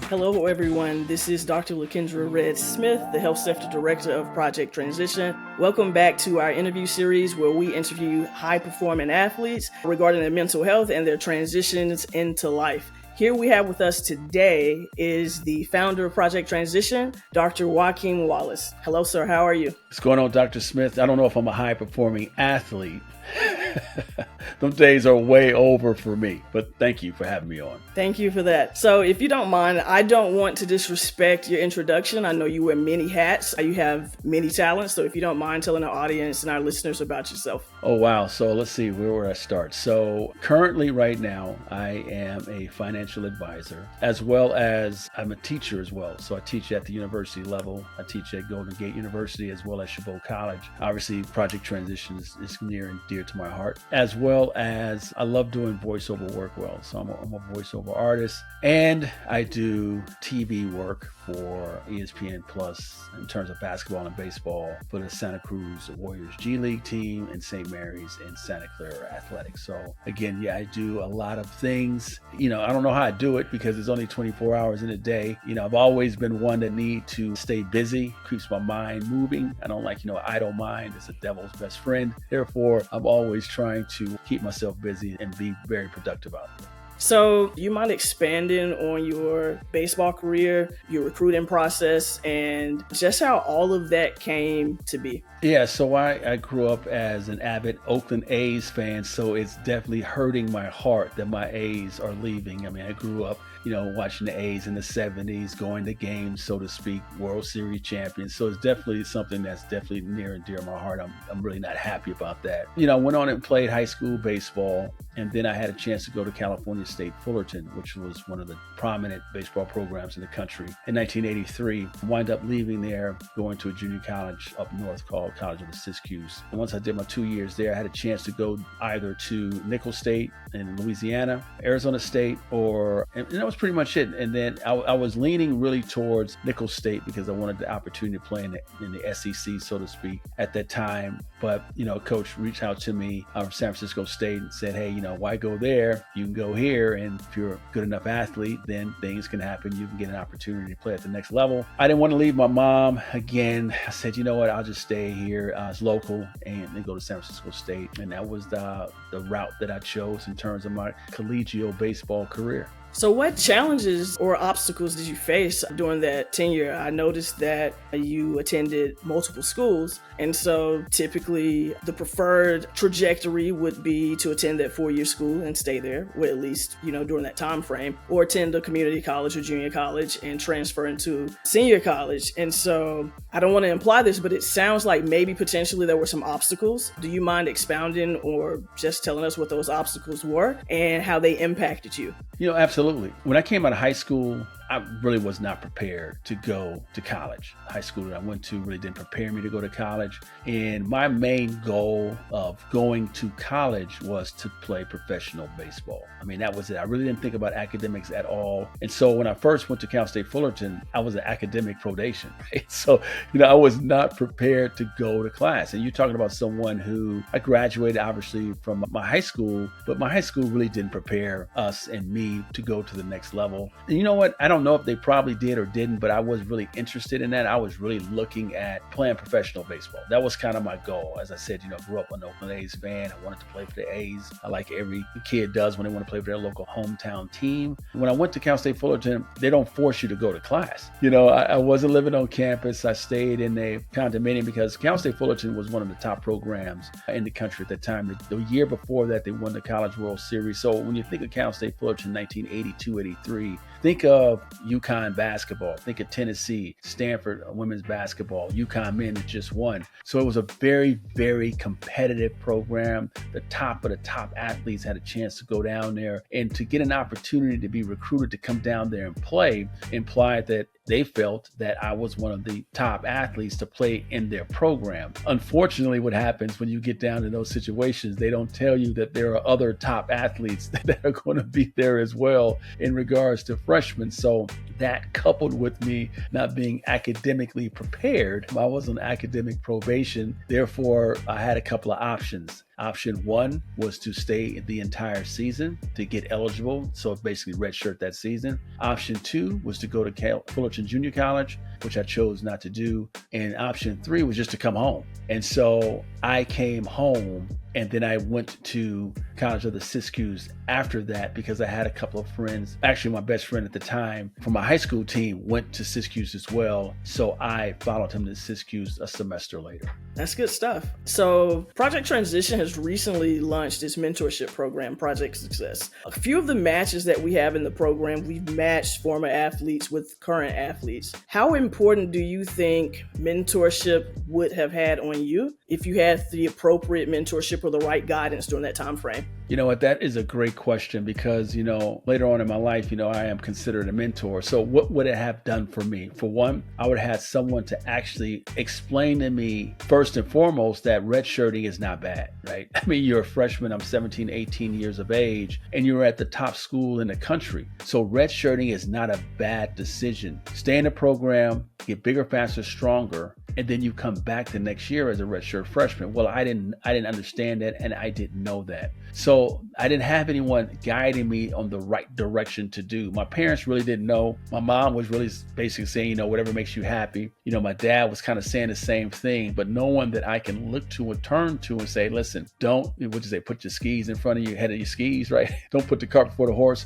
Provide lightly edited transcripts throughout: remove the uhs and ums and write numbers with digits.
Hello, everyone. This is Dr. LaKendra Red Smith, the Health Sector Director of Project Transition. Welcome back to our interview series where we interview high-performing athletes regarding their mental health and their transitions into life. Here we have with us today is the founder of Project Transition, Dr. Joaquin Wallace. Hello, sir. How are you? What's going on, Dr. Smith? I don't know if I'm a high-performing athlete. Those days are way over for me, but thank you for having me on. Thank you for that. So if you don't mind, I don't want to disrespect your introduction. I know you wear many hats. You have many talents. So if you don't mind telling our audience and our listeners about yourself. Oh, wow. So let's see, where would I start? So currently right now, I am a financial advisor, as well as I'm a teacher as well. So I teach at the university level. I teach at Golden Gate University as well as Chabot College. Obviously, Project Transition is near and dear to my heart, as well as I love doing voiceover work well. So I'm a voiceover artist, and I do TV work for ESPN Plus in terms of basketball and baseball for the Santa Cruz Warriors G League team and St. Mary's and Santa Clara Athletics. So again, I do a lot of things. I don't know how I do it because it's only 24 hours in a day. I've always been one that need to stay busy, keeps my mind moving. I don't like, idle mind is the devil's best friend. Therefore, I'm always trying to keep myself busy and be very productive out there. So do you mind expanding on your baseball career, your recruiting process, and just how all of that came to be? Yeah, so I grew up as an avid Oakland A's fan, so it's definitely hurting my heart that my A's are leaving. I grew up, watching the A's in the 70s, going to games, so to speak, World Series champions. So it's definitely something that's definitely near and dear to my heart. I'm really not happy about that. I went on and played high school baseball, and then I had a chance to go to California State Fullerton, which was one of the prominent baseball programs in the country. In 1983, I wound up leaving there, going to a junior college up north called College of the Siskiyous. And once I did my 2 years there, I had a chance to go either to Nicholls State in Louisiana, Arizona State, and that was pretty much it. And then I was leaning really towards Nicholls State because I wanted the opportunity to play in the SEC, so to speak, at that time. But, coach reached out to me from San Francisco State and said, hey, why go there? You can go here. And if you're a good enough athlete, then things can happen. You can get an opportunity to play at the next level. I didn't want to leave my mom. Again, I said, you know what, I'll just stay here. It's local and then go to San Francisco State. And that was the route that I chose in terms of my collegiate baseball career. So what challenges or obstacles did you face during that tenure? I noticed that you attended multiple schools, and so typically the preferred trajectory would be to attend that 4-year school and stay there, or at least, during that time frame, or attend a community college or junior college and transfer into senior college. And so I don't want to imply this, but it sounds like maybe potentially there were some obstacles. Do you mind expounding or just telling us what those obstacles were and how they impacted you? Absolutely. When I came out of high school, I really was not prepared to go to college. High school that I went to really didn't prepare me to go to college. And my main goal of going to college was to play professional baseball. That was it. I really didn't think about academics at all. And so when I first went to Cal State Fullerton, I was an academic probation, right? So, I was not prepared to go to class. And you're talking about someone who I graduated obviously from my high school, but my high school really didn't prepare us and me to go to the next level. And you know what? I don't know if they probably did or didn't, but I was really interested in that. I was really looking at playing professional baseball. That was kind of my goal. As I said, I grew up an Oakland A's fan. I wanted to play for the A's. I like every kid does when they want to play for their local hometown team. When I went to Cal State Fullerton, they don't force you to go to class. I wasn't living on campus. I stayed in a condominium because Cal State Fullerton was one of the top programs in the country at the time. The year before that, they won the College World Series. So when you think of Cal State Fullerton 1982-83, think of UConn basketball, think of Tennessee, Stanford women's basketball, UConn men that just won. So it was a very, very competitive program. The top of the top athletes had a chance to go down there, and to get an opportunity to be recruited to come down there and play implied that they felt that I was one of the top athletes to play in their program. Unfortunately, what happens when you get down to those situations, they don't tell you that there are other top athletes that are going to be there as well in regards to freshmen. So that, coupled with me not being academically prepared, I was on academic probation. Therefore, I had a couple of options. Option one was to stay the entire season to get eligible. So basically redshirt that season. Option two was to go to Fullerton Junior College, which I chose not to do. And option three was just to come home. And so I came home, and then I went to College of the Siskiyous after that because I had a couple of friends. Actually, my best friend at the time from my high school team went to Siskiyous as well. So I followed him to Siskiyous a semester later. That's good stuff. So Project Transition has recently launched its mentorship program, Project Success. A few of the matches that we have in the program, we've matched former athletes with current athletes. How important do you think mentorship would have had on you if you had the appropriate mentorship or the right guidance during that time frame? You know what, that is a great question because, later on in my life, I am considered a mentor. So what would it have done for me? For one, I would have had someone to actually explain to me, first and foremost, that redshirting is not bad, right? I mean, you're a freshman, I'm 17, 18 years of age, and you're at the top school in the country. So redshirting is not a bad decision. Stay in the program, get bigger, faster, stronger, and then you come back the next year as a redshirt freshman. Well, I didn't understand that, and I didn't know that. So I didn't have anyone guiding me on the right direction to do. My parents really didn't know. My mom was really basically saying, whatever makes you happy. My dad was kind of saying the same thing, but no one that I can look to and turn to and say, listen, put your skis in front of your head of your skis, right? Don't put the cart before the horse.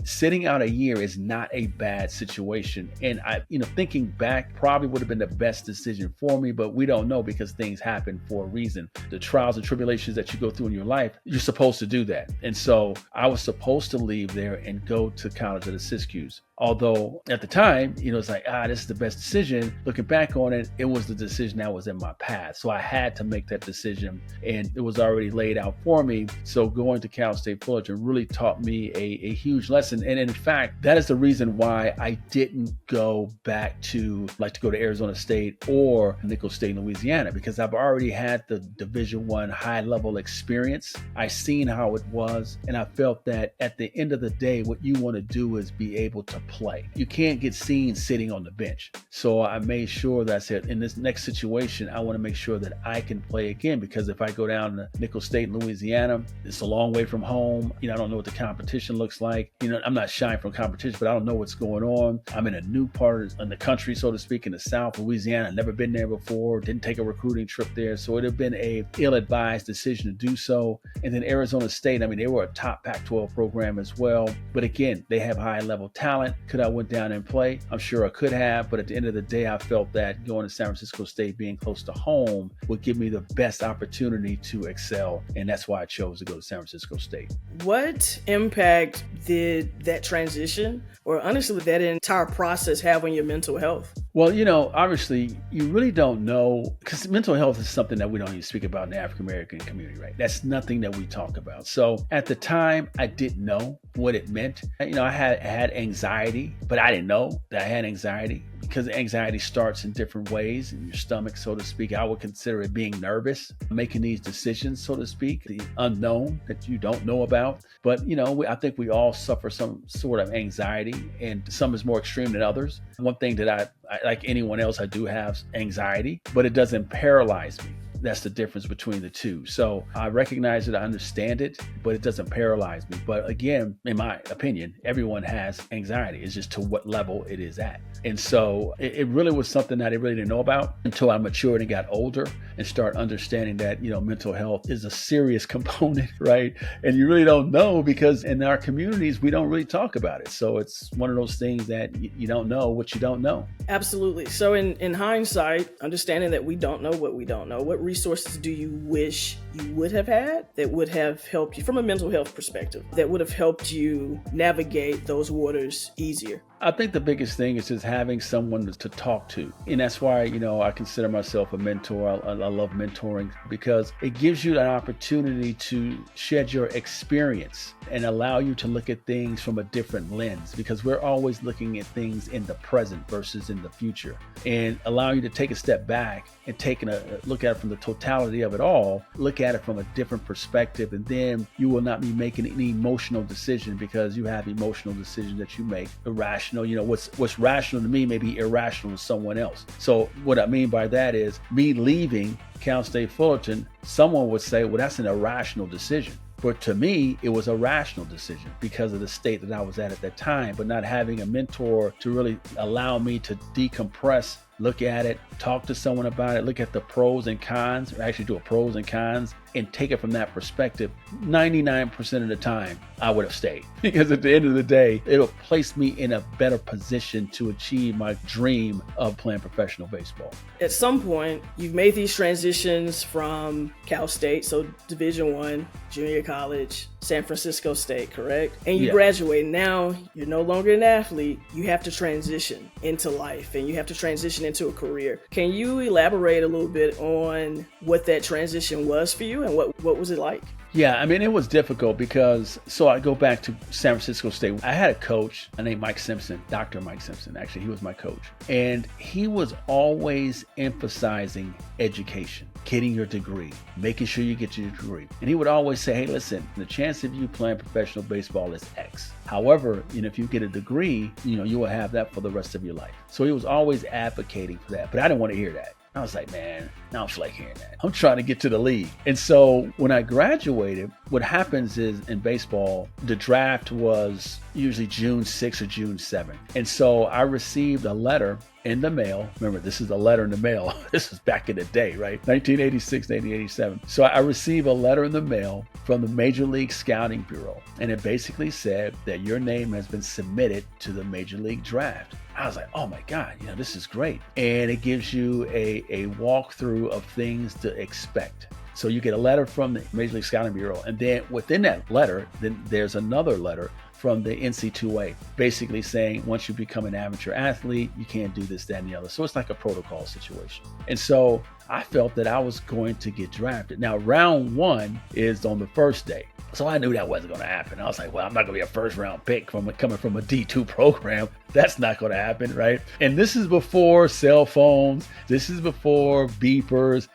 Sitting out a year is not a bad situation. And I, thinking back, probably would have been the best decision for me, but we don't know because things happen for a reason. The trials and tribulations that you go through in your life, you're supposed to do that. And so I was supposed to leave there and go to College of the Siskiyous. Although at the time, it's like, this is the best decision. Looking back on it, it was the decision that was in my path. So I had to make that decision, and it was already laid out for me. So going to Cal State Fullerton really taught me a huge lesson. And in fact, that is the reason why I didn't go back to go to Arizona State or Nicholls State in Louisiana, because I've already had the Division I high level experience. I seen how it was, and I felt that at the end of the day, what you want to do is be able to play. You can't get seen sitting on the bench. So I made sure that I said, in this next situation, I want to make sure that I can play again, because if I go down to Nicholls State in Louisiana, it's a long way from home. I don't know what the competition looks like. I'm not shying from competition, but I don't know what's going on. I'm in a new part of the country, so to speak, in the South, Louisiana. I've never been there before, didn't take a recruiting trip there. So it would have been a ill-advised decision to do so. And then Arizona State, they were a top Pac-12 program as well. But again, they have high-level talent. Could I went down and play? I'm sure I could have, but at the end of the day, I felt that going to San Francisco State, being close to home, would give me the best opportunity to excel. And that's why I chose to go to San Francisco State. What impact did that transition, or honestly, that entire process have on your mental health? Well, obviously, you really don't know, because mental health is something that we don't even speak about in the African American community, right? That's nothing that we talk about. So at the time, I didn't know what it meant. I had anxiety, but I didn't know that I had anxiety, because anxiety starts in different ways in your stomach, so to speak. I would consider it being nervous, making these decisions, so to speak, the unknown that you don't know about. But, I think we all suffer some sort of anxiety, and some is more extreme than others. One thing that I like anyone else, I do have anxiety, but it doesn't paralyze me. That's the difference between the two. So I recognize it, I understand it, but it doesn't paralyze me. But again, in my opinion, everyone has anxiety. It's just to what level it is at. And so it really was something that I really didn't know about until I matured and got older and start understanding that, mental health is a serious component, right? And you really don't know, because in our communities, we don't really talk about it. So it's one of those things that you don't know what you don't know. Absolutely. So in hindsight, understanding that we don't know what we don't know, what resources do you wish you would have had that would have helped you from a mental health perspective, that would have helped you navigate those waters easier? I think the biggest thing is just having someone to talk to. And that's why, I consider myself a mentor. I love mentoring, because it gives you an opportunity to shed your experience and allow you to look at things from a different lens, because we're always looking at things in the present versus in the future, and allow you to take a step back and taking a look at it from the totality of it all, look at it from a different perspective, and then you will not be making any emotional decision, because you have emotional decisions that you make irrational. What's rational to me may be irrational to someone else. So what I mean by that is me leaving Cal State Fullerton, someone would say, well, that's an irrational decision. But to me, it was a rational decision because of the state that I was at that time, but not having a mentor to really allow me to decompress, look at it, talk to someone about it, look at the pros and cons, or actually do a pros and cons and take it from that perspective. 99% of the time, I would have stayed, because at the end of the day, it'll place me in a better position to achieve my dream of playing professional baseball. At some point, you've made these transitions from Cal State, so Division I, junior college, San Francisco State, correct? And you graduate. Now you're no longer an athlete. You have to transition into life, and you have to transition into a career. Can you elaborate a little bit on what that transition was for you, and what was it like? Yeah, I mean, it was difficult because, so I go back to San Francisco State. I had a coach named Mike Simpson, Dr. Mike Simpson. Actually, he was my coach. And he was always emphasizing education, getting your degree, making sure you get your degree. And he would always say, hey, listen, the chance of you playing professional baseball is X. However, if you get a degree, you will have that for the rest of your life. So he was always advocating for that. But I didn't want to hear that. I was like, man, I don't feel like hearing that. I'm trying to get to the league. And so when I graduated, what happens is in baseball, the draft was usually June 6th or June 7th. And so I received a letter in the mail. Remember, this is a letter in the mail. This is back in the day, right? 1986, 1987. So I received a letter in the mail from the Major League Scouting Bureau. And it basically said that your name has been submitted to the Major League Draft. I was like, oh my God, this is great. And it gives you a walkthrough of things to expect. So you get a letter from the Major League Scouting Bureau. And then within that letter, then there's another letter from the NC2A, basically saying once you become an amateur athlete, you can't do this, that, and the other. So it's like a protocol situation. And so I felt that I was going to get drafted. Now, round one is on the first day. So I knew that wasn't going to happen. I was like, well, I'm not going to be a first round pick coming from a D2 program. That's not going to happen, right? And this is before cell phones. This is before beepers.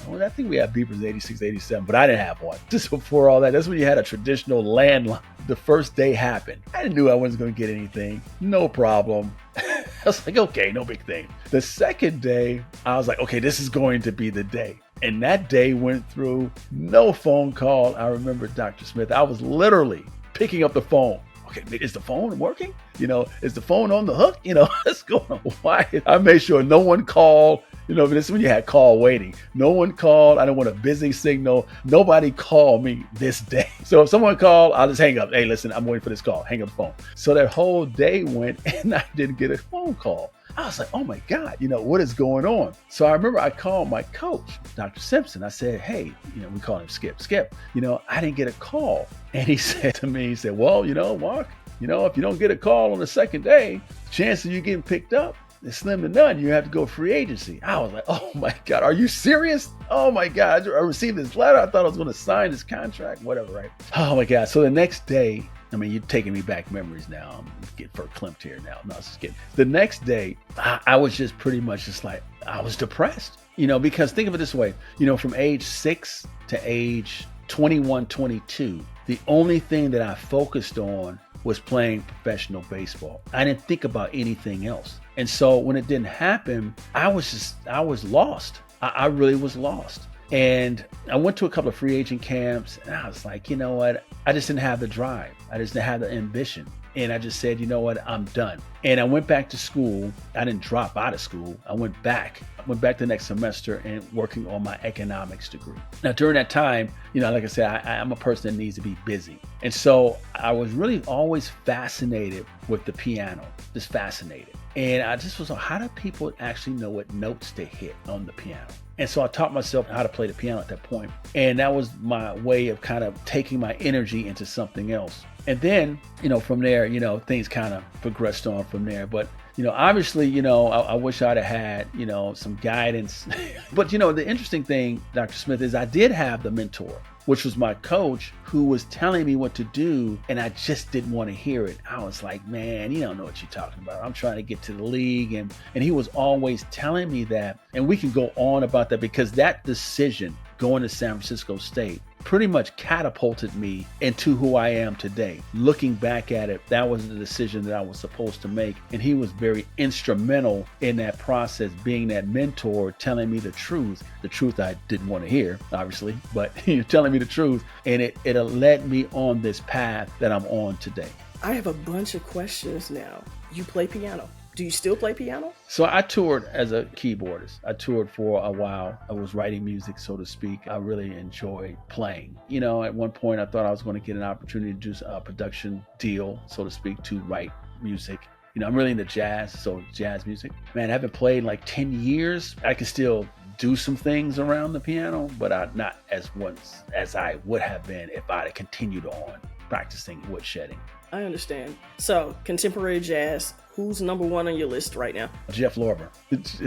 Well, I think we had beepers in 86, 87, but I didn't have one. Just before all that, that's when you had a traditional landline. The first day happened. I knew I wasn't going to get anything. No problem. I was like, okay, no big thing. The second day, I was like, okay, this is going to be the day. And that day went through, no phone call. I remember Dr. Smith, I was literally picking up the phone. Okay, is the phone working? Is the phone on the hook? What's going on? Why? I made sure no one called. This is when you had call waiting. No one called. I don't want a busy signal. Nobody called me this day. So if someone called, I'll just hang up. Hey, listen, I'm waiting for this call. Hang up the phone. So that whole day went and I didn't get a phone call. I was like, oh my God, what is going on? So I remember I called my coach, Dr. Simpson. I said, hey, we call him Skip. Skip, I didn't get a call. And he said to me, well, Mark, if you don't get a call on the second day, the chance of you getting picked up is slim to none. You have to go free agency. I was like, oh my God, are you serious? Oh my God, I received this letter. I thought I was going to sign this contract, whatever, right? Oh my God. So the next day, you're taking me back memories now. I'm getting verklempt here now. No, just kidding. The next day, I was just pretty much just like, I was depressed, because think of it this way, from age 6 to age 21, 22, the only thing that I focused on was playing professional baseball. I didn't think about anything else. And so when it didn't happen, I was lost. I really was lost. And I went to a couple of free agent camps and I was like, you know what? I just didn't have the drive. I just didn't have the ambition. And I just said, you know what? I'm done. And I went back to school. I didn't drop out of school. I went back the next semester and working on my economics degree. Now, during that time, like I said, I'm a person that needs to be busy. And so I was really always fascinated with the piano, just fascinated. And I just was like, how do people actually know what notes to hit on the piano? And so I taught myself how to play the piano at that point. And that was my way of kind of taking my energy into something else. And then, from there, things kind of progressed on from there. But, obviously, I wish I'd have had, some guidance. But, the interesting thing, Dr. Smith, is I did have the mentor. which was my coach, who was telling me what to do, and I just didn't want to hear it. I was like, man, you don't know what you're talking about. I'm trying to get to the league. And he was always telling me that. And we can go on about that, because that decision, going to San Francisco State, pretty much catapulted me into who I am today. Looking back at it, that was the decision that I was supposed to make. And he was very instrumental in that process, being that mentor, telling me the truth I didn't want to hear, obviously, but you're telling me the truth. And it led me on this path that I'm on today. I have a bunch of questions now. You play piano. Do you still play piano? So I toured as a keyboardist. I toured for a while. I was writing music, so to speak. I really enjoyed playing. At one point I thought I was going to get an opportunity to do a production deal, so to speak, to write music. I'm really into jazz, so jazz music. Man, I haven't played in like 10 years. I can still do some things around the piano, but not as once as I would have been if I had continued on practicing woodshedding. I understand. So, contemporary jazz, who's number one on your list right now? Jeff Lorber.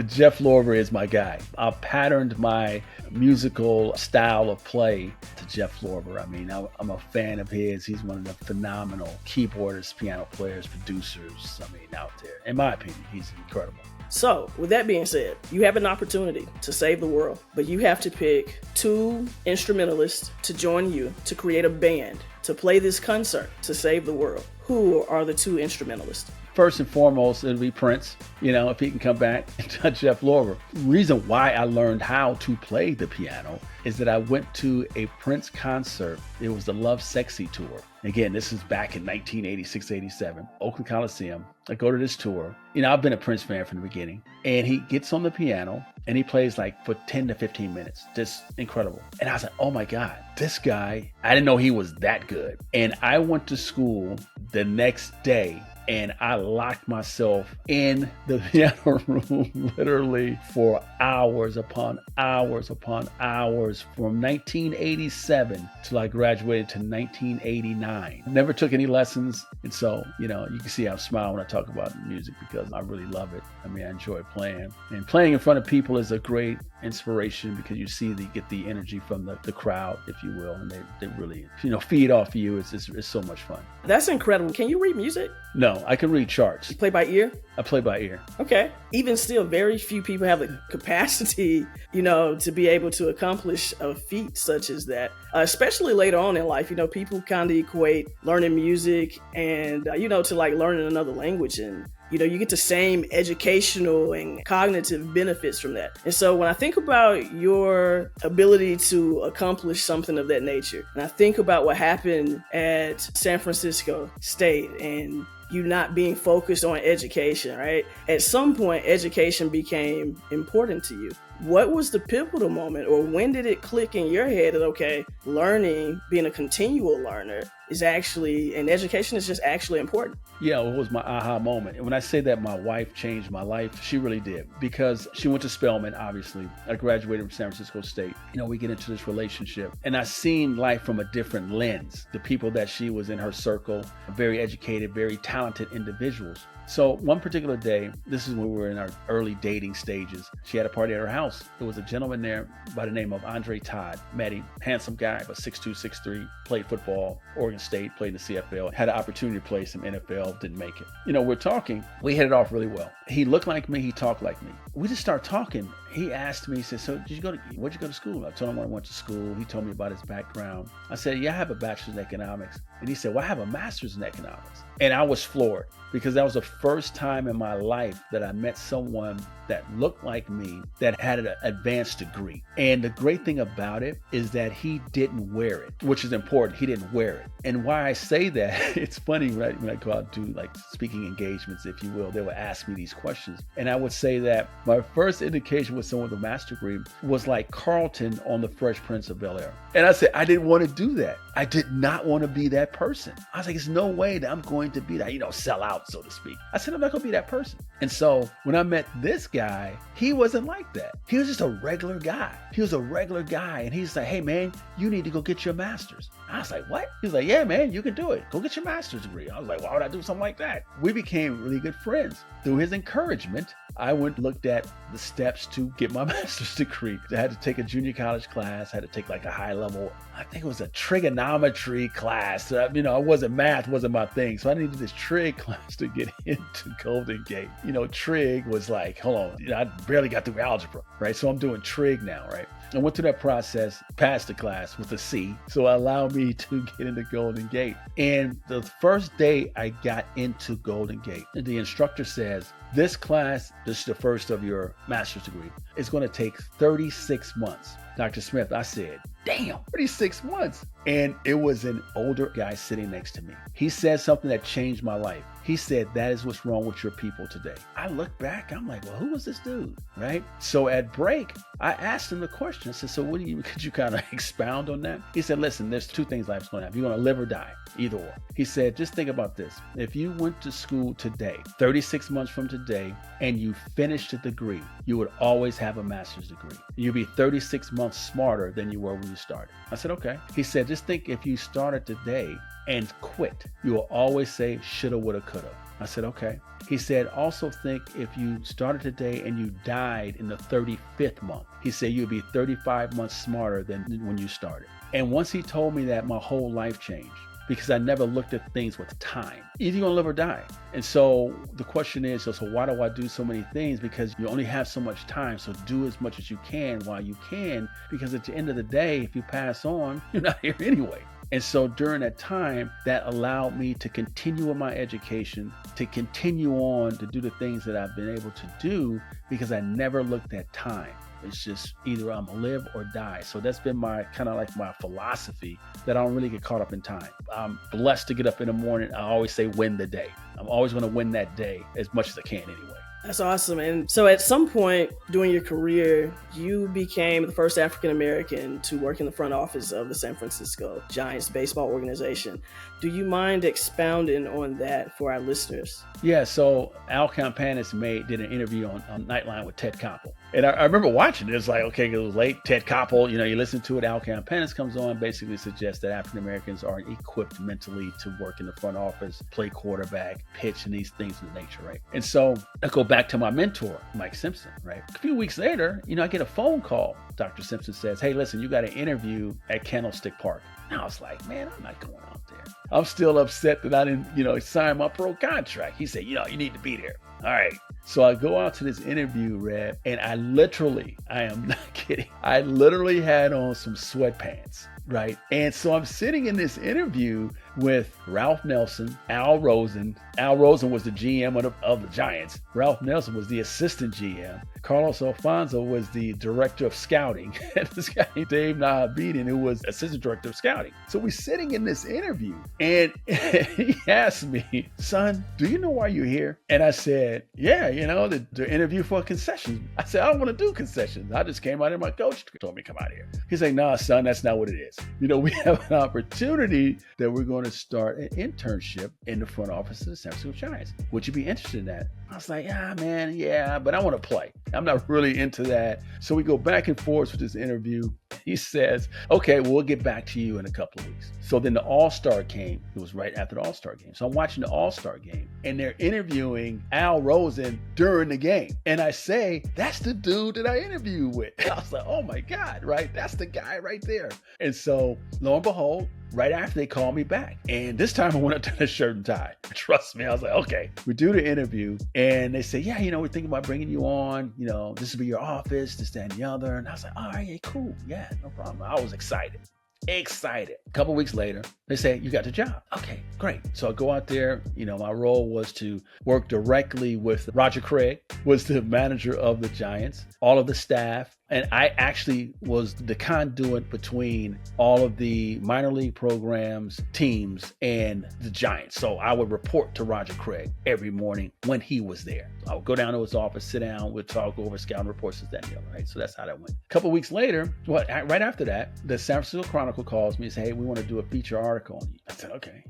Jeff Lorber is my guy. I've patterned my musical style of play to Jeff Lorber. I mean, I'm a fan of his. He's one of the phenomenal keyboardists, piano players, producers, out there. In my opinion, he's incredible. So, with that being said, you have an opportunity to save the world, but you have to pick 2 instrumentalists to join you to create a band to play this concert to save the world. Who are the 2 instrumentalists? First and foremost, it'll be Prince, if he can come back, and Jeff Lorber. Reason why I learned how to play the piano is that I went to a Prince concert. It was the Love Sexy tour. Again, this is back in 1986, 87, Oakland Coliseum. I go to this tour. I've been a Prince fan from the beginning. And he gets on the piano and he plays like for 10 to 15 minutes. Just incredible. And I was like, oh my God, this guy, I didn't know he was that good. And I went to school the next day and I locked myself in the piano room literally for hours upon hours upon hours from 1987 till I graduated to 1989. Never took any lessons. And so, you can see I'm smiling when I talk about music because I really love it. I enjoy playing. And playing in front of people is a great inspiration because you get the energy from the crowd, if you will, and they really, feed off of you. It's so much fun. That's incredible. Can you read music? No, I can read charts. You play by ear? I play by ear. Okay. Even still, very few people have the capacity, to be able to accomplish a feat such as that, especially later on in life. People kind of equate learning music and, to like learning another language, and you get the same educational and cognitive benefits from that. And so when I think about your ability to accomplish something of that nature, and I think about what happened at San Francisco State and you not being focused on education, right? At some point, education became important to you. What was the pivotal moment, or when did it click in your head that, okay, learning, being a continual learner is actually, and education is just actually important? Yeah, it was my aha moment. And when I say that my wife changed my life, she really did, because she went to Spelman, obviously. I graduated from San Francisco State. We get into this relationship and I seen life from a different lens. The people that she was in her circle, very educated, very talented individuals. So one particular day, this is when we were in our early dating stages, she had a party at her house. There was a gentleman there by the name of Andre Todd. Met him, handsome guy, but 6'2", 6'3", played football, Oregon State, played in the CFL, had an opportunity to play some NFL, didn't make it. We're talking, we hit it off really well. He looked like me, he talked like me. We just started talking. He asked me, he said, so where'd you go to school? I told him I went to school. He told me about his background. I said, yeah, I have a bachelor's in economics. And he said, well, I have a master's in economics. And I was floored because that was the first time in my life that I met someone that looked like me that had an advanced degree. And the great thing about it is that he didn't wear it, which is important. He didn't wear it. And why I say that, it's funny when I go out and do like speaking engagements, if you will, they would ask me these questions. And I would say that my first indication with someone with a master's degree was like Carlton on the Fresh Prince of Bel-Air. And I said, I didn't want to do that. I did not want to be that person. I was like, there's no way that I'm going to be that, sell out, so to speak. I said, I'm not going to be that person. And so when I met this guy, he wasn't like that. He was just a regular guy. He was a regular guy. And he's like, hey man, you need to go get your master's. I was like, what? He was like, yeah, man, you can do it. Go get your master's degree. I was like, why would I do something like that? We became really good friends. Through his encouragement, I looked at the steps to get my master's degree. I had to take a junior college class, had to take like a high level I think it was a trigonometry class. Math wasn't my thing. So I needed this trig class to get into Golden Gate. Trig was like, hold on, I barely got through algebra, right? So I'm doing trig now, right? I went through that process, passed the class with a C. So it allowed me to get into Golden Gate. And the first day I got into Golden Gate, the instructor says, this class, this is the first of your master's degree, it's going to take 36 months. Dr. Smith, I said, damn, 36 months. And it was an older guy sitting next to me. He said something that changed my life. He said, that is what's wrong with your people today. I look back, I'm like, well, who was this dude, right? So at break, I asked him the question. I said, so could you kind of expound on that? He said, listen, there's two things life's going to have. You're going to live or die, either or. He said, just think about this. If you went to school today, 36 months from today, and you finished a degree, you would always have a master's degree. You'd be 36 months smarter than you were when you started. I said, okay. He said, just think if you started today and quit, you will always say shoulda, woulda, coulda. I said, okay. He said, also think if you started today and you died in the 35th month, he said you'd be 35 months smarter than when you started. And once he told me that, my whole life changed, because I never looked at things with time. Either you're gonna live or die. And so the question is, so why do I do so many things? Because you only have so much time. So do as much as you can while you can, because at the end of the day, if you pass on, you're not here anyway. And so during that time, that allowed me to continue with my education, to continue on to do the things that I've been able to do, because I never looked at time. It's just either I'm gonna live or die. So that's been my kind of like my philosophy, that I don't really get caught up in time. I'm blessed to get up in the morning. I always say win the day. I'm always gonna win that day as much as I can anyway. That's awesome. And so at some point during your career, you became the first African-American to work in the front office of the San Francisco Giants baseball organization. Do you mind expounding on that for our listeners? Yeah, so Al Campanis did an interview on Nightline with Ted Koppel. And I remember watching it. It's like, okay, it was late. Ted Koppel, you listen to it. Al Campanis comes on, basically suggests that African Americans aren't equipped mentally to work in the front office, play quarterback, pitch, and these things of the nature, right? And so I go back to my mentor, Mike Simpson, right? A few weeks later, I get a phone call. Dr. Simpson says, hey, listen, you got an interview at Candlestick Park. And I was like, man, I'm not going out there. I'm still upset that I didn't, sign my pro contract. He said, you need to be there. All right. So I go out to this interview, Red, and I am not kidding, I literally had on some sweatpants, right? And so I'm sitting in this interview with Ralph Nelson, Al Rosen. Al Rosen was the GM of the Giants. Ralph Nelson was the assistant GM. Carlos Alfonso was the director of scouting. Dave Nahabedian, who was assistant director of scouting. So we're sitting in this interview, and he asked me, son, do you know why you're here? And I said, yeah, the interview for concessions. I said, I don't want to do concessions. I just came out here. My coach told me to come out here. He's like, nah, son, that's not what it is. We have an opportunity that we're going to start an internship in the front office of the San Francisco Giants. Would you be interested in that? I was like, yeah, but I want to play. I'm not really into that. So we go back and forth with this interview. He says, okay, we'll get back to you in a couple of weeks. So then the All-Star came. It was right after the All-Star game. So I'm watching the All-Star game, and they're interviewing Al Rosen during the game. And I say, that's the dude that I interviewed with. And I was like, oh my God, right? That's the guy right there. And so lo and behold, right after they called me back. And this time I went up to the shirt and tie. Trust me. I was like, okay, we do the interview. And they say, yeah, we're thinking about bringing you on. This will be your office, this, that, and the other. And I was like, all right, cool. Yeah, no problem. I was excited. A couple weeks later, they say, you got the job. Okay, great. So I go out there. My role was to work directly with Roger Craig, was the manager of the Giants, all of the staff. And I actually was the conduit between all of the minor league programs, teams, and the Giants. So I would report to Roger Craig every morning when he was there. I would go down to his office, sit down, we'd talk over scouting reports, this, that, and the other, right? So that's how that went. A couple of weeks later, right after that, the San Francisco Chronicle calls me and says, hey, we want to do a feature article on you. I said, okay.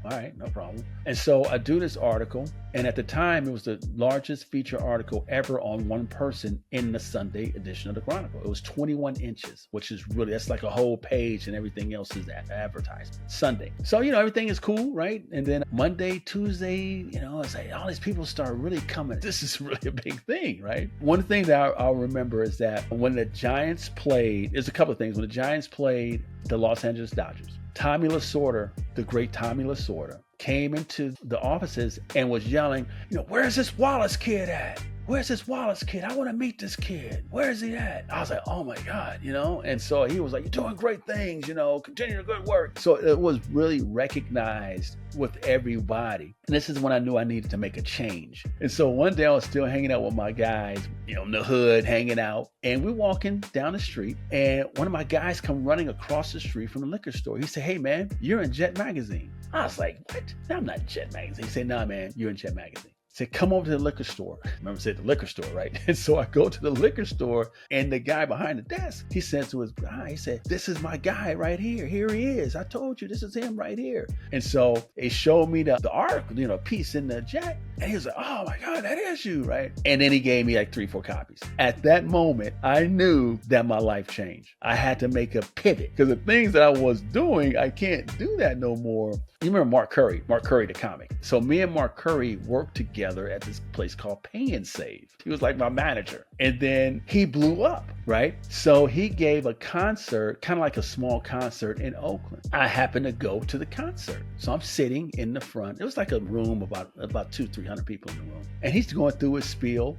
All right, no problem. And so I do this article, and at the time it was the largest feature article ever on one person in the Sunday edition of the Chronicle. It was 21 inches, which is really, that's like a whole page, and everything else is advertised. Sunday. So, everything is cool, right? And then Monday, Tuesday, it's like all these people start really coming. This is really a big thing, right? One thing that I'll remember is that when the Giants played, there's a couple of things. When the Giants played the Los Angeles Dodgers, Tommy Lasorda, the great Tommy Lasorda, came into the offices and was yelling, where's this Wallace kid at? Where's this Wallace kid? I want to meet this kid. Where is he at? I was like, oh my God, And so he was like, you're doing great things, continue the good work. So it was really recognized with everybody. And this is when I knew I needed to make a change. And so one day I was still hanging out with my guys, in the hood, hanging out. And we're walking down the street, and one of my guys come running across the street from the liquor store. He said, hey man, you're in Jet Magazine. I was like, what? I'm not Jet Magazine. He said, nah man, you're in Jet Magazine. Said, come over to the liquor store. Remember, I said the liquor store, right? And so I go to the liquor store, and the guy behind the desk, he said to his guy, he said, this is my guy right here. Here he is. I told you, this is him right here. And so they showed me the article, piece in the Jet. And he was like, oh my God, that is you, right? And then he gave me like 3-4 copies. At that moment, I knew that my life changed. I had to make a pivot because the things that I was doing, I can't do that no more. You remember Mark Curry, the comic. So me and Mark Curry worked together at this place called Pay and Save. He was like my manager. And then he blew up, right? So he gave a concert, kind of like a small concert in Oakland. I happened to go to the concert. So I'm sitting in the front. It was like a room about 200-300 people in the room. And he's going through his spiel.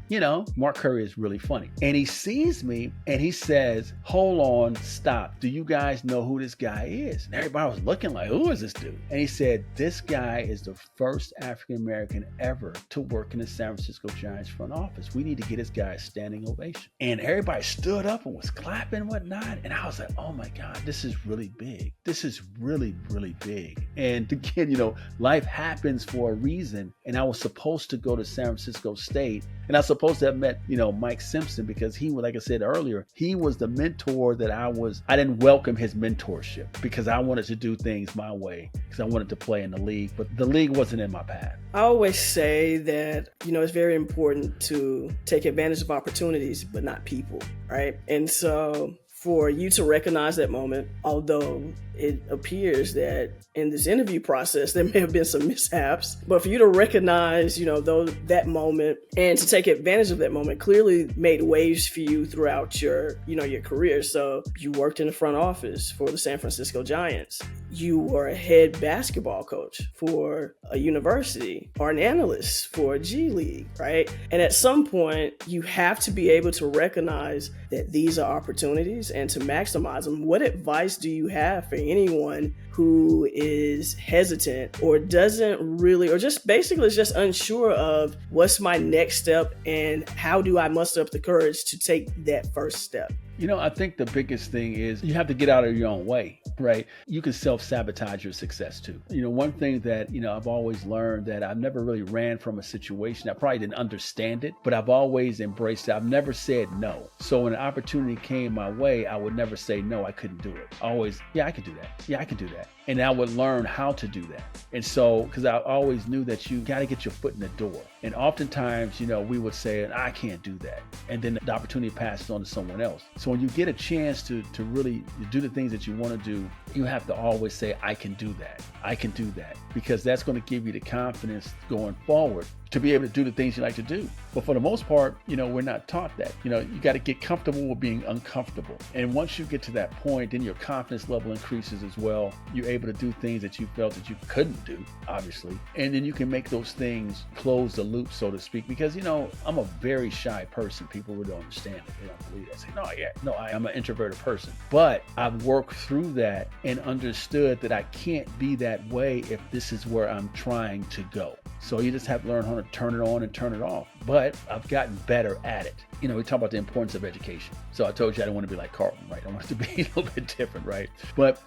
Mark Curry is really funny. And he sees me and he says, hold on, stop. Do you guys know who this guy is? And everybody was looking like, who is this dude? And he said, this guy is the first African-American ever to work in the San Francisco Giants front office. We need to get this guy a standing ovation. And everybody stood up and was clapping and whatnot. And I was like, oh my God, this is really big. This is really, really big. And again, life happens for a reason. And I was supposed to go to San Francisco State. And I was supposed to have met, Mike Simpson, because he was, like I said earlier, he was the mentor that I didn't welcome his mentorship because I wanted to do things my way because I wanted to play in the league, but the league wasn't in my path. I always say that, it's very important to take advantage of opportunities, but not people, right? And so for you to recognize that moment, although it appears that in this interview process, there may have been some mishaps, but for you to recognize, that moment and to take advantage of that moment clearly made waves for you throughout your career. So you worked in the front office for the San Francisco Giants. You were a head basketball coach for a university or an analyst for a G League, right? And at some point, you have to be able to recognize that these are opportunities and to maximize them. What advice do you have for anyone who is hesitant or doesn't really, or just basically is just unsure of what's my next step and how do I muster up the courage to take that first step? I think the biggest thing is you have to get out of your own way, right? You can self-sabotage your success too. One thing that, I've always learned that I've never really ran from a situation. I probably didn't understand it, but I've always embraced it. I've never said no. So when an opportunity came my way, I would never say, no, I couldn't do it. Always, yeah, I could do that. Yeah, I could do that. And I would learn how to do that. And so, because I always knew that you got to get your foot in the door. And oftentimes, we would say, I can't do that. And then the opportunity passes on to someone else. So when you get a chance to really do the things that you want to do, you have to always say, I can do that. I can do that. Because that's going to give you the confidence going forward to be able to do the things you like to do. But for the most part, we're not taught that. You got to get comfortable with being uncomfortable. And once you get to that point, then your confidence level increases as well. You're able to do things that you felt that you couldn't do, obviously. And then you can make those things close the loop, so to speak. Because, I'm a very shy person. People really don't understand it. They don't believe that. Say, I'm an introverted person. But I've worked through that and understood that I can't be that way if this is where I'm trying to go. So you just have to learn how to turn it on and turn it off. But I've gotten better at it. We talk about the importance of education. So I told you I didn't want to be like Carlton, right? I want it to be a little bit different, right? But,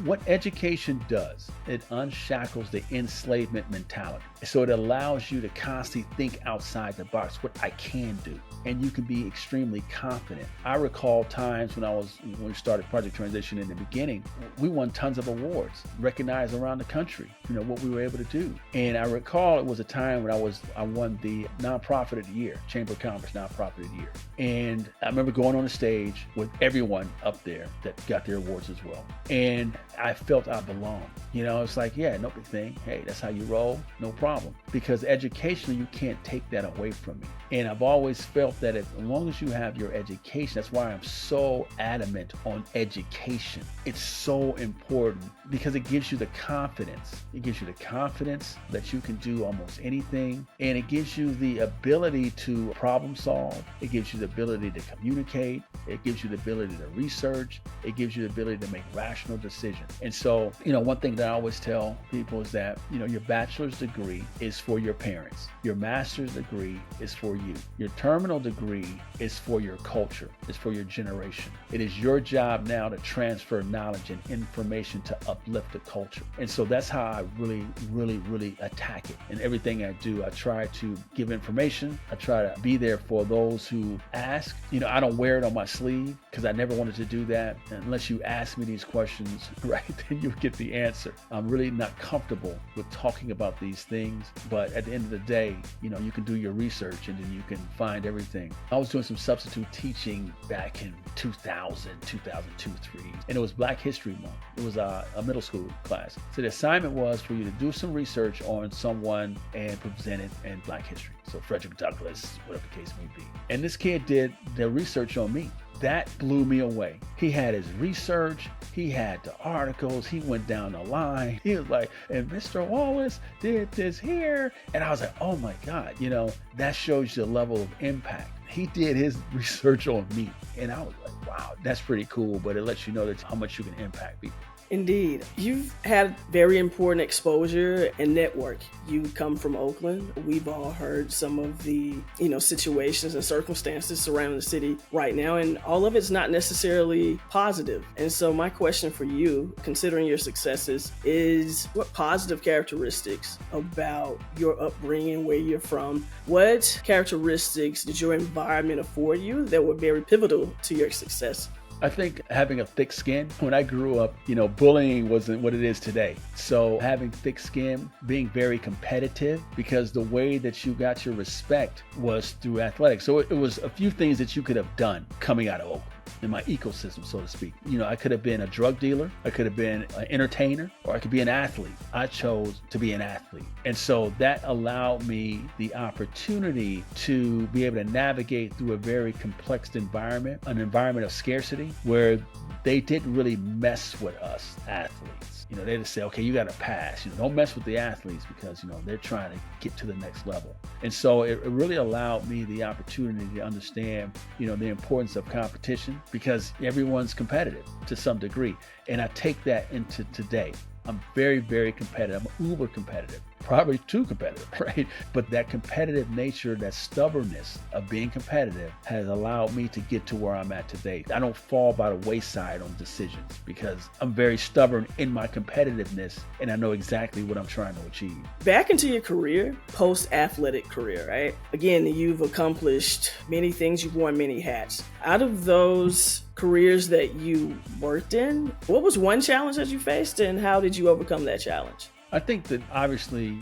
what education does, it unshackles the enslavement mentality. So it allows you to constantly think outside the box, what I can do. And you can be extremely confident. I recall times when we started Project Transition in the beginning, we won tons of awards, recognized around the country, what we were able to do. And I recall it was a time when I won the Nonprofit of the Year, Chamber of Commerce Nonprofit of the Year. And I remember going on the stage with everyone up there that got their awards as well. And I felt I belonged. It's like, yeah, no big thing. Hey, that's how you roll. No problem. Because educationally, you can't take that away from me. And I've always felt that as long as you have your education, that's why I'm so adamant on education. It's so important because it gives you the confidence. It gives you the confidence that you can do almost anything. And it gives you the ability to problem solve. It gives you the ability to communicate. It gives you the ability to research. It gives you the ability to make rational decisions. And so, one thing that I always tell people is that, your bachelor's degree is for your parents. Your master's degree is for you. Your terminal degree is for your culture. It's for your generation. It is your job now to transfer knowledge and information to uplift the culture. And so that's how I really, really, really attack it. In everything I do, I try to give information. I try to be there for those who ask. I don't wear it on my sleeve because I never wanted to do that. Unless you ask me these questions, right, then you get the answer. I'm really not comfortable with talking about these things, but at the end of the day, you can do your research and then you can find everything. I was doing some substitute teaching back in 2000, 2002, 3, and it was Black History Month. It was a middle school class. So the assignment was for you to do some research on someone and present it in Black history. So Frederick Douglass, whatever the case may be. And this kid did the research on me. That blew me away. He had his research. He had the articles. He went down the line. He was like, and Mr. Wallace did this here. And I was like, oh my God, that shows you the level of impact. He did his research on me. And I was like, wow, that's pretty cool. But it lets you know that how much you can impact people. Indeed. You've had very important exposure and network. You come from Oakland. We've all heard some of the, situations and circumstances surrounding the city right now, and all of it's not necessarily positive. And so my question for you, considering your successes, is what positive characteristics about your upbringing, where you're from, what characteristics did your environment afford you that were very pivotal to your success? I think having a thick skin. When I grew up, bullying wasn't what it is today. So having thick skin, being very competitive, because the way that you got your respect was through athletics. So it was a few things that you could have done coming out of Oakland, in my ecosystem, so to speak. I could have been a drug dealer, I could have been an entertainer, or I could be an athlete. I chose to be an athlete. And so that allowed me the opportunity to be able to navigate through a very complex environment, an environment of scarcity, where they didn't really mess with us athletes. They just say, okay, you got to pass. Don't mess with the athletes because, they're trying to get to the next level. And so it really allowed me the opportunity to understand, the importance of competition, because everyone's competitive to some degree. And I take that into today. I'm very, very competitive. I'm uber competitive, probably too competitive, right? But that competitive nature, that stubbornness of being competitive has allowed me to get to where I'm at today. I don't fall by the wayside on decisions because I'm very stubborn in my competitiveness and I know exactly what I'm trying to achieve. Back into your career, post-athletic career, right? Again, you've accomplished many things, you've worn many hats. Out of those careers that you worked in, what was one challenge that you faced and how did you overcome that challenge? I think that obviously,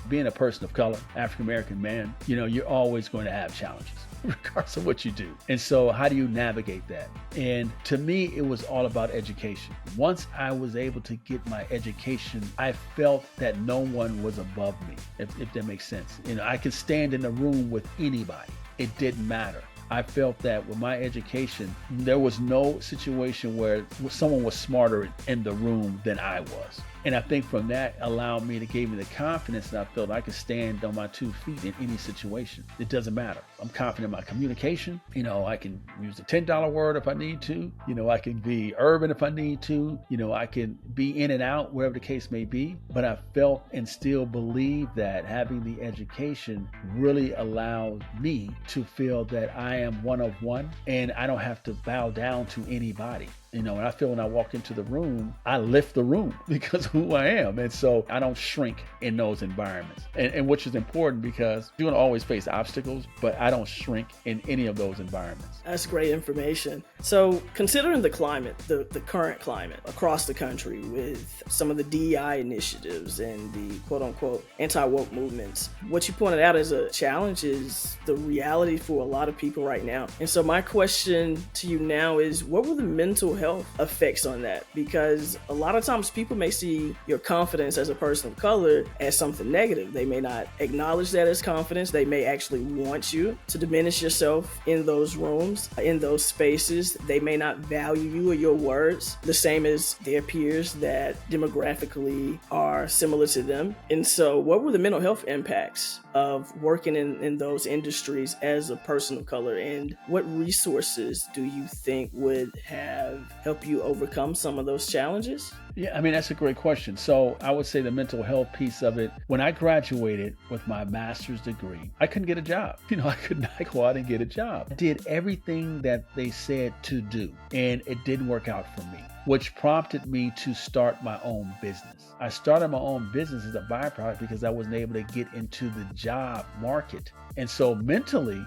being a person of color, African-American man, you're always going to have challenges regardless of what you do. And so how do you navigate that? And to me, it was all about education. Once I was able to get my education, I felt that no one was above me, if that makes sense. I could stand in a room with anybody. It didn't matter. I felt that with my education, there was no situation where someone was smarter in the room than I was. And I think from that allowed me to give me the confidence that I felt I could stand on my 2 feet in any situation. It doesn't matter. I'm confident in my communication. I can use a $10 word if I need to. I can be urban if I need to. I can be in and out, wherever the case may be. But I felt and still believe that having the education really allowed me to feel that I am one of one and I don't have to bow down to anybody. And I feel when I walk into the room, I lift the room because of who I am. And so I don't shrink in those environments. And which is important because you're going to always face obstacles, but I don't shrink in any of those environments. That's great information. So considering the climate, the current climate across the country with some of the DEI initiatives and the quote unquote anti-woke movements, what you pointed out as a challenge is the reality for a lot of people right now. And so my question to you now is, what were the mental health effects on that? Because a lot of times people may see your confidence as a person of color as something negative. They may not acknowledge that as confidence. They may actually want you to diminish yourself in those rooms, in those spaces. They may not value you or your words the same as their peers that demographically are similar to them. And so what were the mental health impacts of working in those industries as a person of color, and what resources do you think would have helped you overcome some of those challenges? Yeah, that's a great question. So I would say the mental health piece of it, when I graduated with my master's degree, I couldn't get a job. I could not go out and get a job. I did everything that they said to do, and it didn't work out for me, which prompted me to start my own business. I started my own business as a byproduct because I wasn't able to get into the job market. And so mentally,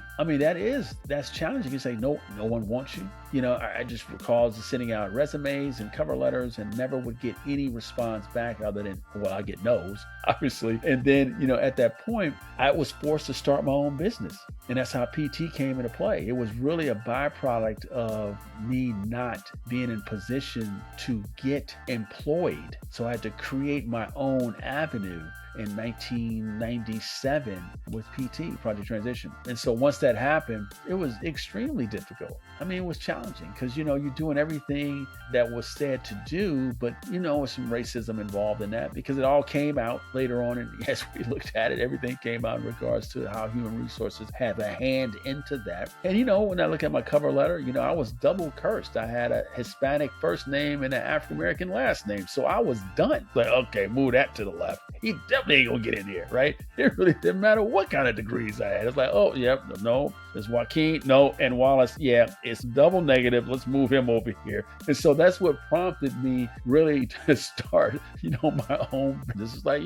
that's challenging. You say, no one wants you. I just recall just sending out resumes and cover letters and never would get any response back other than, well, I get no's, obviously. And then, at that point, I was forced to start my own business. And that's how PT came into play. It was really a byproduct of me not being in position to get employed. So I had to create my own avenue in 1997 with PT, Project Transition. And so once that happened, it was extremely difficult. It was challenging because, you're doing everything that was said to do, but, with some racism involved in that because it all came out later on. And as we looked at it, everything came out in regards to how human resources had a hand into that. And, when I look at my cover letter, I was double cursed. I had a Hispanic first name and an African-American last name. So I was done. Like, okay, move that to the left. He definitely ain't gonna get in here, right? It really didn't matter what kind of degrees I had. It's like, oh, yep, no, there's Joaquin, no, and Wallace, yeah, it's double negative. Let's move him over here. And so that's what prompted me really to start, my own. This is like,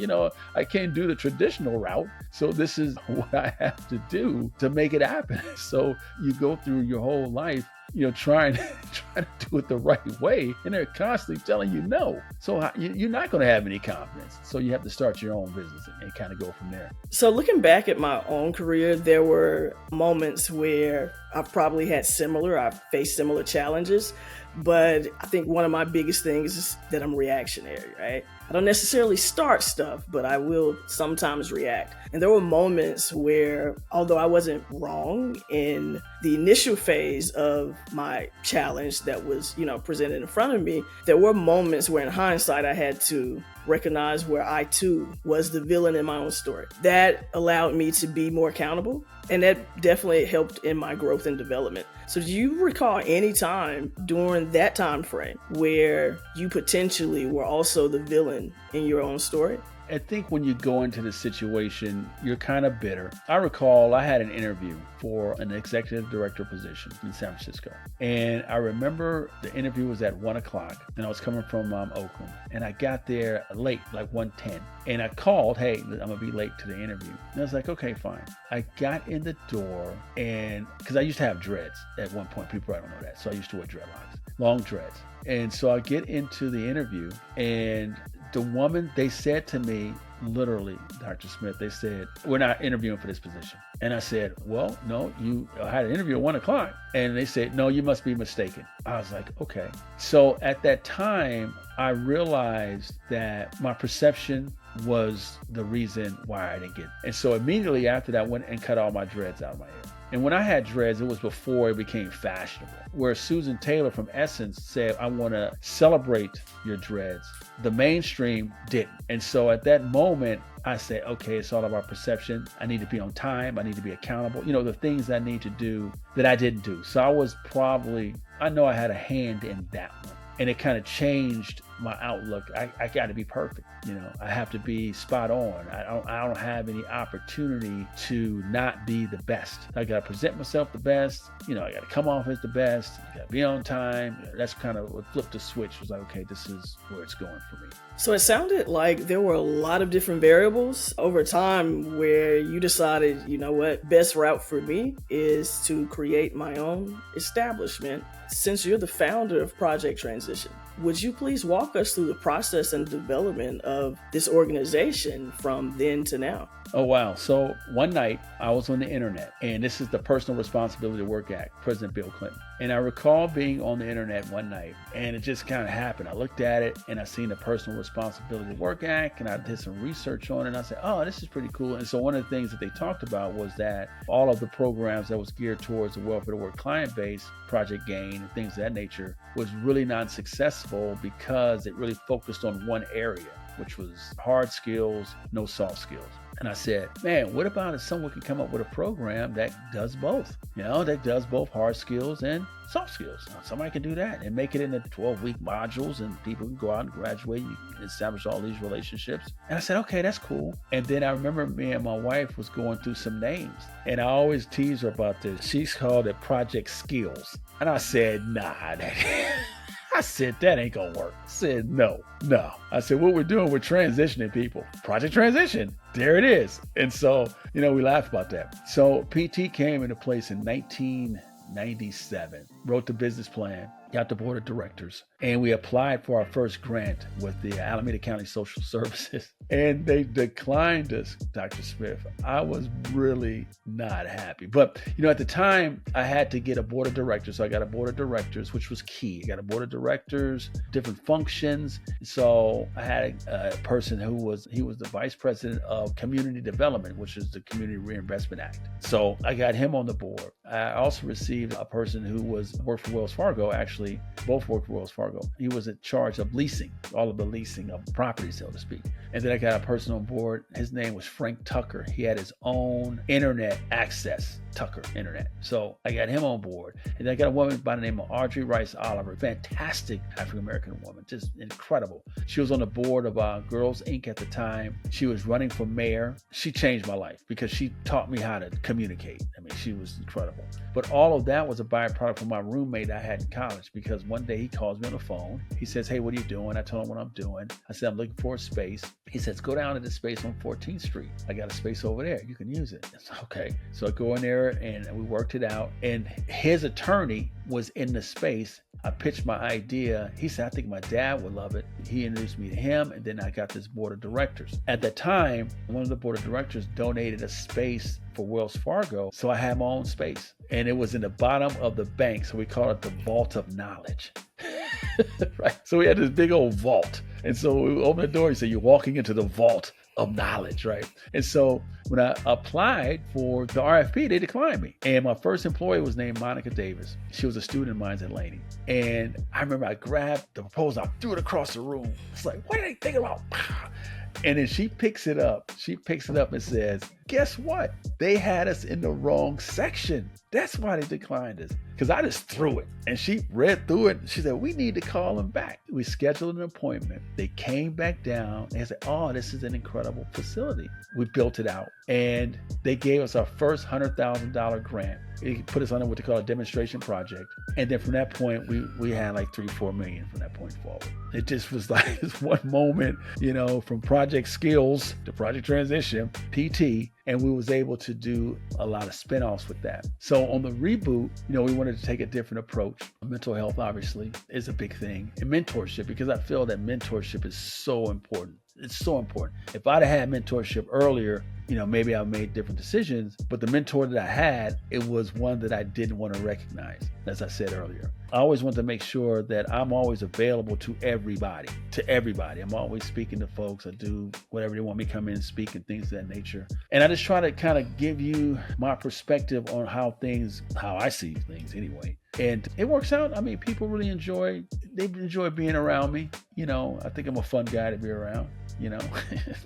I can't do the traditional route. So this is what I have to do to make it happen. So you go through your whole life trying to do it the right way, and they're constantly telling you no. So you're not going to have any confidence. So you have to start your own business and kind of go from there. So looking back at my own career, there were moments where I've faced similar challenges, but I think one of my biggest things is that I'm reactionary, right? I don't necessarily start stuff, but I will sometimes react. And there were moments where, although I wasn't wrong in the initial phase of my challenge that was, presented in front of me, there were moments where in hindsight, I had to recognize where I too was the villain in my own story. That allowed me to be more accountable, and that definitely helped in my growth and development. So do you recall any time during that time frame where you potentially were also the villain in your own story? I think when you go into the situation, you're kind of bitter. I recall I had an interview for an executive director position in San Francisco. And I remember the interview was at 1:00 and I was coming from Oakland. And I got there late, like 1:10. And I called, hey, I'm going to be late to the interview. And I was like, okay, fine. I got in the door and because I used to have dreads at one point. People probably don't know that. So I used to wear dreadlocks, long dreads. And so I get into the interview and the woman, they said to me, literally, Dr. Smith, they said, we're not interviewing for this position. And I said, well, no, I had an interview at 1:00. And they said, no, you must be mistaken. I was like, okay. So at that time, I realized that my perception was the reason why I didn't get it. And so immediately after that, I went and cut all my dreads out of my hair. And when I had dreads, it was before it became fashionable. Where Susan Taylor from Essence said, I want to celebrate your dreads. The mainstream didn't. And so at that moment, I said, okay, it's all about perception. I need to be on time. I need to be accountable. The things I need to do that I didn't do. So I know I had a hand in that one. And it kind of changed my outlook. I got to be perfect. I have to be spot on. I don't have any opportunity to not be the best. I got to present myself the best. I got to come off as the best. I got to be on time. That's kind of what flipped the switch. It was like, okay, this is where it's going for me. So it sounded like there were a lot of different variables over time where you decided, you know what, best route for me is to create my own establishment. Since you're the founder of Project Transition, would you please walk us through the process and development of this organization from then to now? Oh, wow. So one night I was on the internet, and this is the Personal Responsibility to Work Act, President Bill Clinton. And I recall being on the internet one night, and it just kind of happened. I looked at it and I seen the Personal Responsibility to Work Act, and I did some research on it, and I said, oh, this is pretty cool. And so one of the things that they talked about was that all of the programs that was geared towards the welfare to work client base, Project Gain and things of that nature, was really not successful because it really focused on one area, which was hard skills, no soft skills. And I said, man, what about if someone could come up with a program that does both, that does both hard skills and soft skills? Somebody can do that and make it into 12-week modules, and people can go out and graduate. You can establish all these relationships. And I said, okay, that's cool. And then I remember me and my wife was going through some names, and I always tease her about this. She's called it Project Skills. And I said, nah, I said, that ain't gonna work. I said, no. I said, what we're doing, we're transitioning people. Project Transition, there it is. And so, we laugh about that. So PT came into place in 1997, wrote the business plan, got the board of directors, and we applied for our first grant with the Alameda County Social Services. And they declined us, Dr. Smith. I was really not happy. But, at the time, I had to get a board of directors. So I got a board of directors, which was key. I got a board of directors, different functions. So I had a person he was the vice president of community development, which is the Community Reinvestment Act. So I got him on the board. I also received a person who worked for Wells Fargo, actually, both worked for Wells Fargo. He was in charge of leasing, all of the leasing of property, so to speak. And then I got a person on board. His name was Frank Tucker. He had his own internet access, Tucker Internet. So I got him on board. And then I got a woman by the name of Audrey Rice Oliver, fantastic African-American woman, just incredible. She was on the board of Girls Inc. at the time. She was running for mayor. She changed my life because she taught me how to communicate. I mean, she was incredible. But all of that was a byproduct from my roommate I had in college, because one day he calls me on the phone. He says, hey, what are you doing? I told him what I'm doing. I said, I'm looking for a space. He says, go down to this space on 14th Street. I got a space over there. You can use it. I said, okay. So I go in there and we worked it out. And his attorney was in the space. I pitched my idea. He said, I think my dad would love it. He introduced me to him, and then I got this board of directors. At the time, one of the board of directors donated a space for Wells Fargo, so I had my own space. And it was in the bottom of the bank, so we call it the Vault of Knowledge. Right? So we had this big old vault. And so we opened the door, he said, you're walking into the Vault of Knowledge, right? And so when I applied for the RFP, they declined me. And my first employee was named Monica Davis. She was a student of mine at Laney. And I remember I grabbed the proposal, I threw it across the room. It's like, what are they thinking about? And then she picks it up. She picks it up and says, guess what? They had us in the wrong section. That's why they declined us. Because I just threw it. And she read through it. She said, we need to call them back. We scheduled an appointment. They came back down and said, oh, this is an incredible facility. We built it out. And they gave us our first $100,000 grant. It put us on what they call a demonstration project. And then from that point, we had like 3-4 million from that point forward. It just was like this one moment, from Project Skills to Project Transition, PT, and we was able to do a lot of spinoffs with that. So on the reboot, we wanted to take a different approach. Mental health, obviously, is a big thing. And mentorship, because I feel that mentorship is so important. It's so important. If I'd have had mentorship earlier, maybe I made different decisions, but the mentor that I had, it was one that I didn't want to recognize, as I said earlier. I always want to make sure that I'm always available to everybody. I'm always speaking to folks. I do whatever they want me to come in and speak and things of that nature. And I just try to kind of give you my perspective on how I see things anyway. And it works out. I mean, people really enjoy being around me. I think I'm a fun guy to be around,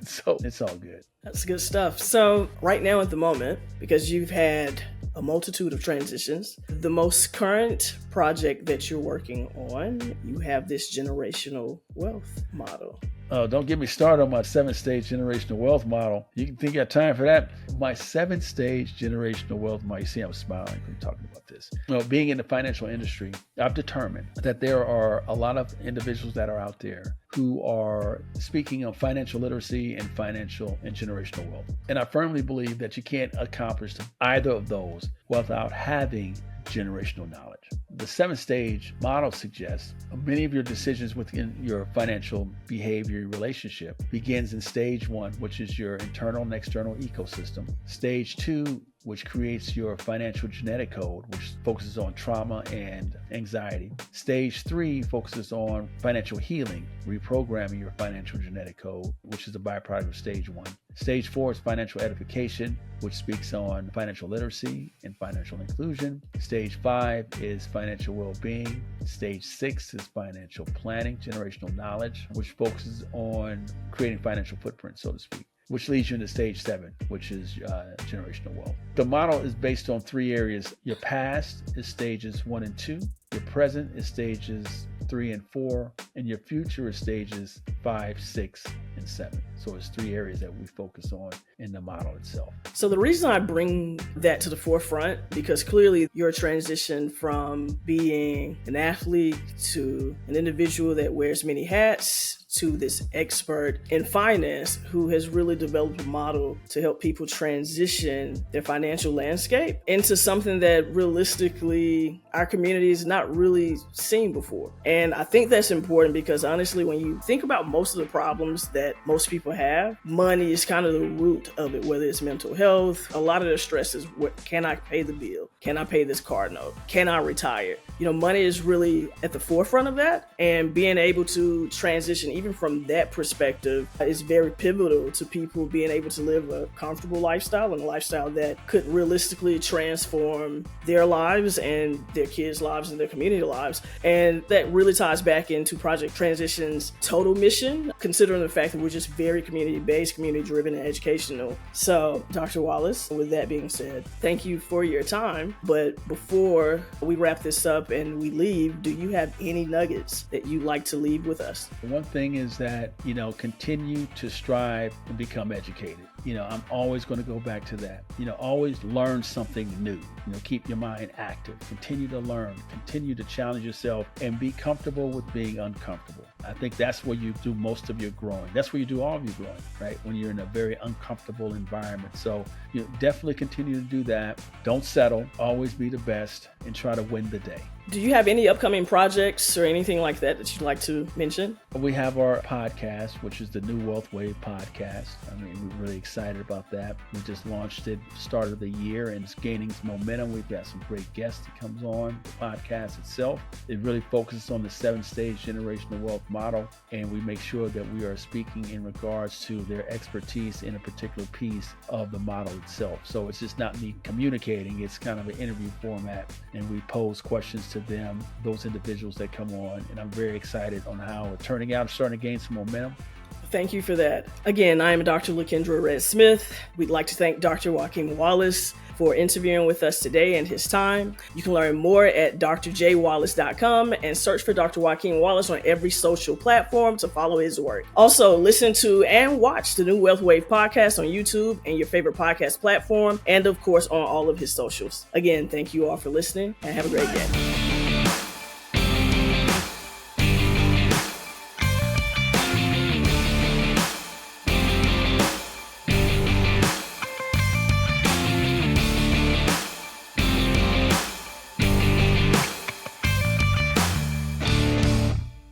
so it's all good. That's good stuff. So right now at the moment, because you've had a multitude of transitions. The most current project that you're working on, you have this generational wealth model. Oh, don't get me started on my 7-stage generational wealth model. You can think you got time for that. My 7-stage generational wealth model, you see I'm smiling from talking about this. Being in the financial industry, I've determined that there are a lot of individuals that are out there who are speaking of financial literacy and financial and generational wealth. And I firmly believe that you can't accomplish either of those without having generational knowledge. The 7-stage model suggests many of your decisions within your financial behavior relationship begins in stage 1, which is your internal and external ecosystem. Stage 2, which creates your financial genetic code, which focuses on trauma and anxiety. Stage 3 focuses on financial healing, reprogramming your financial genetic code, which is a byproduct of stage 1. Stage 4 is financial edification, which speaks on financial literacy and financial inclusion. Stage 5 is financial well-being. Stage 6 is financial planning, generational knowledge, which focuses on creating financial footprints, so to speak, which leads you into stage 7, which is generational wealth. The model is based on 3 areas. Your past is stages 1 and 2. Your present is stages 3 and 4, and your future is stages 5, 6, and 7. So it's 3 areas that we focus on in the model itself. So the reason I bring that to the forefront, because clearly your transition from being an athlete to an individual that wears many hats to this expert in finance who has really developed a model to help people transition their financial landscape into something that realistically our community has not really seen before. And I think that's important because honestly, when you think about most of the problems that most people have, money is kind of the root of it, whether it's mental health. A lot of their stress is, can I pay the bill? Can I pay this car note? Can I retire? Money is really at the forefront of that, and being able to transition even from that perspective is very pivotal to people being able to live a comfortable lifestyle and a lifestyle that could realistically transform their lives and their kids' lives and their community lives. And that really ties back into Project Transition's total mission, considering the fact that we're just very community-based, community-driven, and educational. So, Dr. Wallace, with that being said, thank you for your time. But before we wrap this up and we leave, do you have any nuggets that you'd like to leave with us? One thing is that, continue to strive and become educated. I'm always going to go back to that. Always learn something new. Keep your mind active. Continue to learn. Continue to challenge yourself and be comfortable with being uncomfortable. I think that's where you do most of your growing. That's where you do all of your growing, right? When you're in a very uncomfortable environment. So definitely continue to do that. Don't settle. Always be the best and try to win the day. Do you have any upcoming projects or anything like that you'd like to mention? We have our podcast, which is the New Wealth Wave podcast. We're really excited about that. We just launched it start of the year and it's gaining some momentum. We've got some great guests that comes on the podcast itself. It really focuses on the 7-stage generational wealth model, and we make sure that we are speaking in regards to their expertise in a particular piece of the model itself. So it's just not me communicating. It's kind of an interview format, and we pose questions to them, those individuals that come on, and I'm very excited on how it's turning out, starting to gain some momentum. Thank you for that. Again, I am Dr. LaKendra Red Smith. We'd like to thank Dr. Joaquin Wallace for interviewing with us today and his time. You can learn more at drjwallace.com and search for Dr. Joaquin Wallace on every social platform to follow his work. Also, listen to and watch the New Wealth Wave podcast on YouTube and your favorite podcast platform, and of course on all of his socials. Again, thank you all for listening and have a great day.